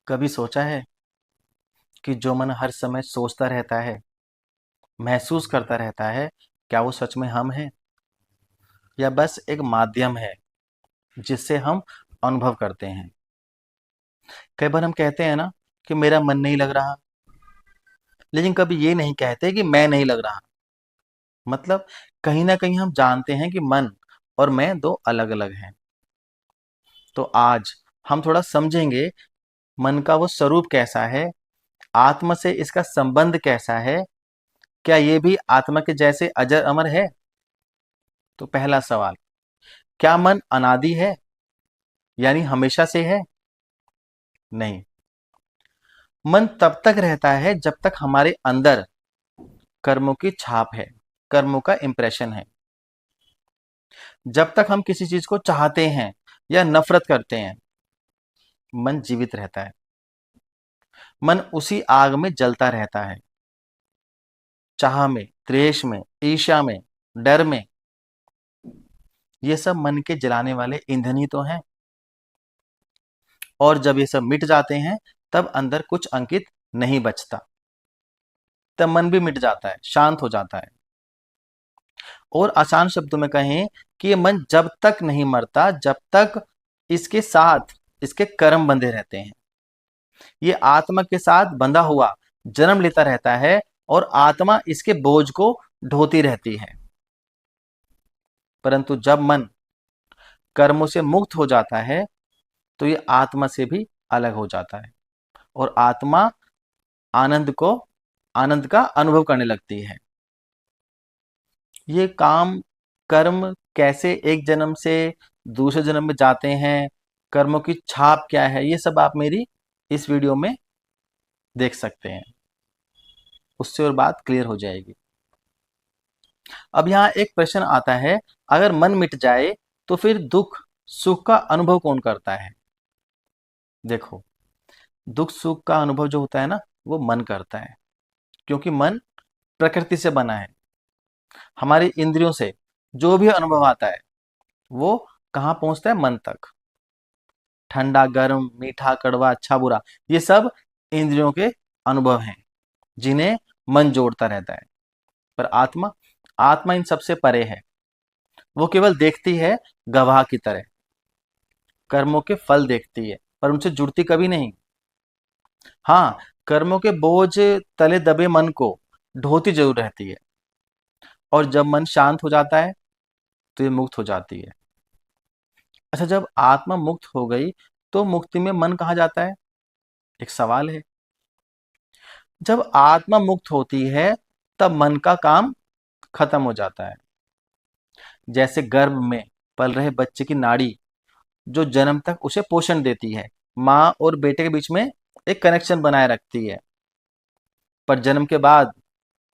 कभी सोचा है कि जो मन हर समय सोचता रहता है, महसूस करता रहता है, क्या वो सच में हम हैं या बस एक माध्यम है जिससे हम अनुभव करते हैं? कई बार हम कहते हैं ना कि मेरा मन नहीं लग रहा, लेकिन कभी ये नहीं कहते कि मैं नहीं लग रहा। मतलब कहीं ना कहीं हम जानते हैं कि मन और मैं दो अलग अलग हैं। तो आज हम थोड़ा समझेंगे मन का वो स्वरूप कैसा है, आत्मा से इसका संबंध कैसा है, क्या ये भी आत्मा के जैसे अजर अमर है? तो पहला सवाल, क्या मन अनादि है, यानी हमेशा से है? नहीं। मन तब तक रहता है जब तक हमारे अंदर कर्मों की छाप है, कर्मों का इंप्रेशन है। जब तक हम किसी चीज को चाहते हैं या नफरत करते हैं, मन जीवित रहता है। मन उसी आग में जलता रहता है, चाह में, त्रेष में, ईर्ष्या में, डर में। ये सब मन के जलाने वाले ईंधन ही तो हैं। और जब ये सब मिट जाते हैं, तब अंदर कुछ अंकित नहीं बचता। तब मन भी मिट जाता है, शांत हो जाता है। और आसान शब्दों में कहें कि ये मन जब तक नहीं मरता, जब तक इसके साथ इसके कर्म बंधे रहते हैं। ये आत्मा के साथ बंधा हुआ जन्म लेता रहता है और आत्मा इसके बोझ को ढोती रहती है। परंतु जब मन कर्मों से मुक्त हो जाता है, तो ये आत्मा से भी अलग हो जाता है और आत्मा आनंद को आनंद का अनुभव करने लगती है। ये काम कर्म कैसे एक जन्म से दूसरे जन्म में जाते हैं, कर्मों की छाप क्या है, ये सब आप मेरी इस वीडियो में देख सकते हैं। उससे और बात क्लियर हो जाएगी। अब यहाँ एक प्रश्न आता है, अगर मन मिट जाए तो फिर दुख सुख का अनुभव कौन करता है? देखो, दुख सुख का अनुभव जो होता है ना, वो मन करता है, क्योंकि मन प्रकृति से बना है। हमारी इंद्रियों से जो भी अनुभव आता है वो कहाँ पहुंचता है? मन तक। ठंडा गर्म, मीठा कड़वा, अच्छा बुरा, ये सब इंद्रियों के अनुभव हैं जिन्हें मन जोड़ता रहता है। पर आत्मा, आत्मा इन सबसे परे है। वो केवल देखती है, गवाह की तरह कर्मों के फल देखती है, पर उनसे जुड़ती कभी नहीं। हाँ, कर्मों के बोझ तले दबे मन को ढोती जरूर रहती है। और जब मन शांत हो जाता है तो ये मुक्त हो जाती है। अच्छा, जब आत्मा मुक्त हो गई तो मुक्ति में मन कहाँ जाता है? एक सवाल है। जब आत्मा मुक्त होती है तब मन का काम खत्म हो जाता है। जैसे गर्भ में पल रहे बच्चे की नाड़ी जो जन्म तक उसे पोषण देती है, माँ और बेटे के बीच में एक कनेक्शन बनाए रखती है, पर जन्म के बाद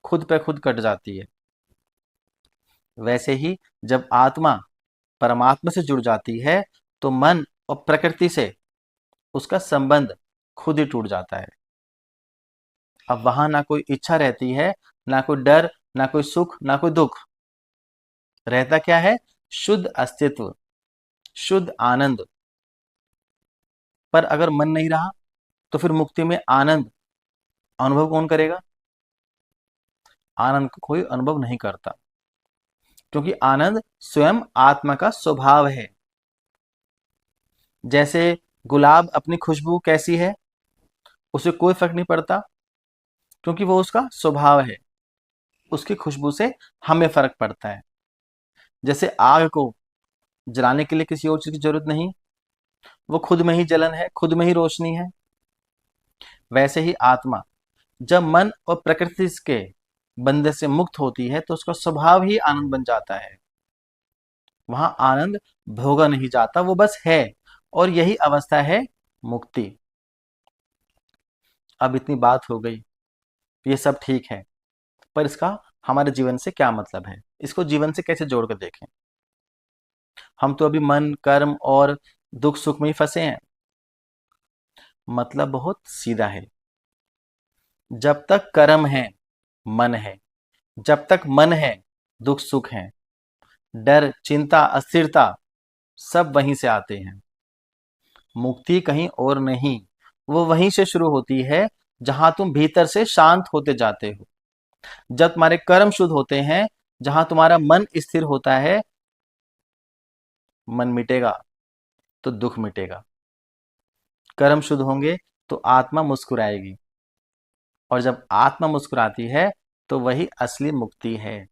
खुद पे खुद कट जाती है। वैसे ही जब आत्मा परमात्मा से जुड़ जाती है तो मन और प्रकृति से उसका संबंध खुद ही टूट जाता है। अब वहां ना कोई इच्छा रहती है, ना कोई डर, ना कोई सुख, ना कोई दुख। रहता क्या है? शुद्ध अस्तित्व, शुद्ध आनंद। पर अगर मन नहीं रहा तो फिर मुक्ति में आनंद अनुभव कौन करेगा? आनंद को कोई अनुभव नहीं करता, क्योंकि आनंद स्वयं आत्मा का स्वभाव है। जैसे गुलाब अपनी खुशबू कैसी है, उसे कोई फर्क नहीं पड़ता, क्योंकि वो उसका स्वभाव है। उसकी खुशबू से हमें फर्क पड़ता है। जैसे आग को जलाने के लिए किसी और चीज की जरूरत नहीं, वो खुद में ही जलन है, खुद में ही रोशनी है। वैसे ही आत्मा जब मन और प्रकृति के बंधन से मुक्त होती है तो उसका स्वभाव ही आनंद बन जाता है। वहां आनंद भोगा नहीं जाता, वो बस है। और यही अवस्था है मुक्ति। अब इतनी बात हो गई, ये सब ठीक है, पर इसका हमारे जीवन से क्या मतलब है? इसको जीवन से कैसे जोड़ कर देखें? हम तो अभी मन कर्म और दुख सुख में ही फंसे हैं। मतलब बहुत सीधा है। जब तक कर्म है, मन है। जब तक मन है, दुख सुख है। डर, चिंता, अस्थिरता सब वहीं से आते हैं। मुक्ति कहीं और नहीं, वो वहीं से शुरू होती है जहां तुम भीतर से शांत होते जाते हो। जब तुम्हारे कर्म शुद्ध होते हैं, जहां तुम्हारा मन स्थिर होता है, मन मिटेगा तो दुख मिटेगा। कर्म शुद्ध होंगे तो आत्मा मुस्कुराएगी, और जब आत्मा मुस्कुराती है तो वही असली मुक्ति है।